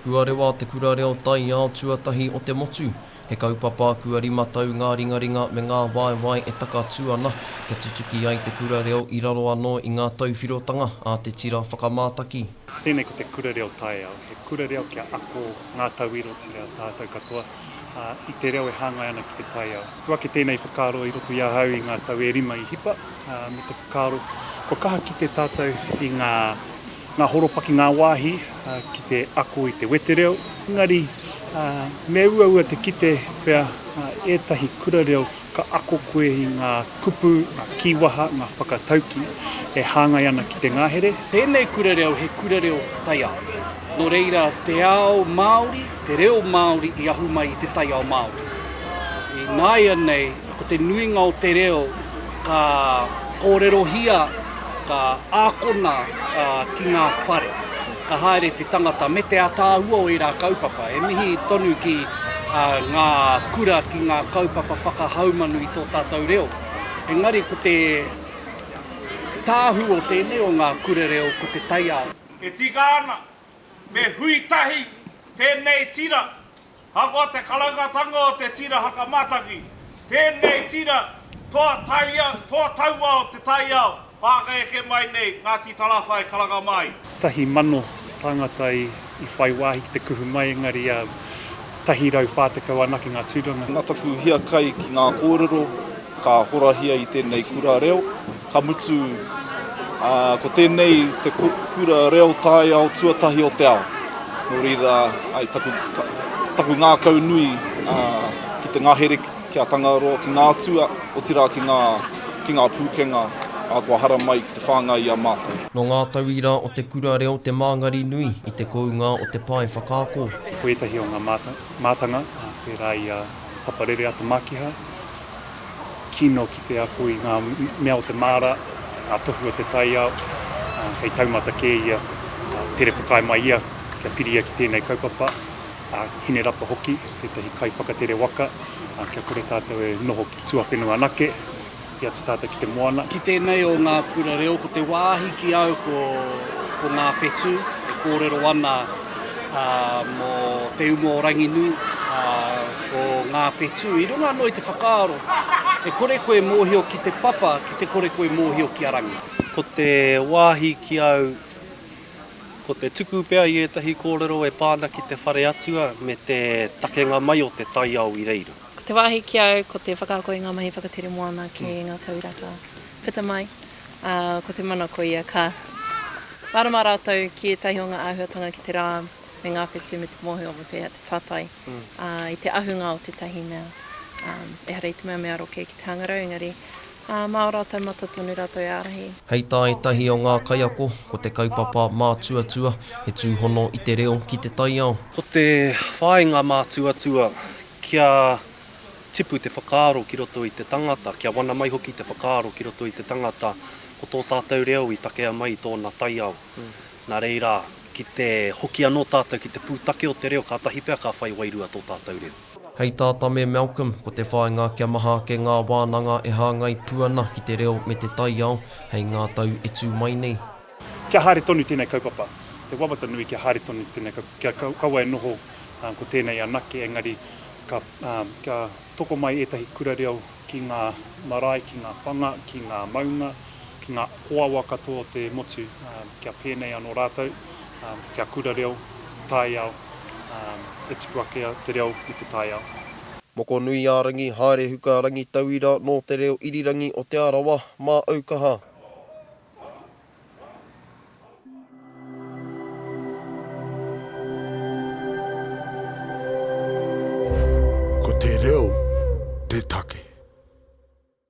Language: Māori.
Kua rewa te kura reo tai ao tuatahi o te motu. He kaupapa kua rimatau ngā ringaringa me ngā waewae e taka atu ana. Kia tutuki ai te kura reo i raro anō i ngā tauwhirotanga a te tira whakamātaki. Tēnei ko te kura reo tai ao. He kura reo kia ako ngā tauiro tira tātou katoa. I te reo e hāngai ana ki te tai ao. Kua ke tēnei whakaro i roto i ahau i ngā tau e rima i hipa. Me te whakaro, ko kaha ki te tātou i ngā horopaki ngā wāhi, ki te ako i te wete reo. Engari, me ua te kite pia ētahi kura reo ka ako koe i ngā kupu, ngā kiwaha, ngā whakatauki e hāngai ana ki te ngahere. Tēnei kura reo he kura reo tai ao. No reira te ao Māori, te reo Māori i ahu mai i te tai ao Māori. I nāia nei, ko te nuinga o te reo ka kōrerohia, ka ākona ki ngā whare. Ka haere te tangata me te atāhua o i rā kaupapa. E mihi tonu ki ngā kura ki ngā kaupapa whakahaumanu i tō tātou reo. Engari ko te tāhu o tēnei o ngā kura reo ko te tai ao. E tika ana, me hui tahi tēnei tira. Hako te kalangatanga o te tira hakamataki. Tēnei tira, toa taua o te tai ao. Pākai ke mai nei, Ngāti Talawhai kalanga mai. Tahi mano tangata i whai wāhi ki te kuhu mai, engari tahi rau Pātekau anaki ngā tūranga. Ngā taku hia kai ki ngā kōrero, ka horahia i tēnei kura reo. Ka mutu, ko tēnei te kura reo tai ao tuatahi o te ao. Nō reira, ai taku ngā kaunui ki te ngahere kia Tangaroa, ki ngā atua, o tira ki ngā pūkenga, a kua hara mai ki te whāngai a mātou. No ngā tauira o te kura reo te māngari nui i te kounga o te pae whakaako. Ko etahi o ngā mātanga, pērā i paparere ata makiha. Kino ki te ako i ngā mea o te māra, ngā tohu o te tai ao, hei taumata ke ia, tere whakai mai ia, kia piria ki tēnei kaupapa, hine rapa hoki, tētahi kai whakatere waka, kia kore tātou e noho ki tuawhenua anake, ki atu tātou ki te moana. Ki tēnei o ngā kura reo ko te wāhi ki au ko ngā whetū, e kōrero ana mō te umo o Ranginu, ko ngā whetū. I runga anō i te whakaaro, e kore koe mōhio ki te papa, ki te kore koe mōhio ki arangi. Ko te wāhi ki au, ko te tuku pea i etahi kōrero e pāna ki te whare atua me te takenga mai o te tai au i reira. Te wāhi ki au, ko te whakaako i ngā mahi whakatere moana ki ngā kaurata. Whita mai, ko te mana ko ia ka marama rātou ki etahi o ngā āhuatanga ki te rā me ngā whetū me te mōhio o te tātai. I te ahunga o te tahi mea. E harei te mea roke ki te hangarau, engari mā rātou matatonu rātou e ārahi. Hei tā etahi o ngā kaiako, ko te kaupapa mā tuatua, he tūhono i te reo ki te tai ao. Ko te whāinga mā tuatua, kia tipu te whakaaro ki roto i te tangata, kia wana mai hoki te whakaaro ki roto i te tangata, ko tō tātou reo i takea mai tōna tai ao. Nā reira, ki te hoki anō tātou ki te pūtake o te reo, ka tahi pea ka whai wairua tō tātou reo. Hei tā tame Malcolm, ko te whāinga kia maha ke ngā wānanga e hāngai puana ki te reo me te tai ao, hei ngā tau e tū mai nei. Kia haere tonu tēnei kaupapa. Te wawata nui kia haere tonu tēnei kaupapa. Kia kaua e noho ko tēnei anake, engari ka toko mai etahi kura reo ki ngā marae, ki ngā whanga, ki ngā maunga, ki ngā hoawa katoa o te motu, kia pēnei anō rātou, kia kura reo, tai ao, e tipu ake te reo i te tai ao. Moko nui ārangi, haere huka rangi tauira no te reo irirangi o te arawa, mā aukaha. Ko te reo, te taka.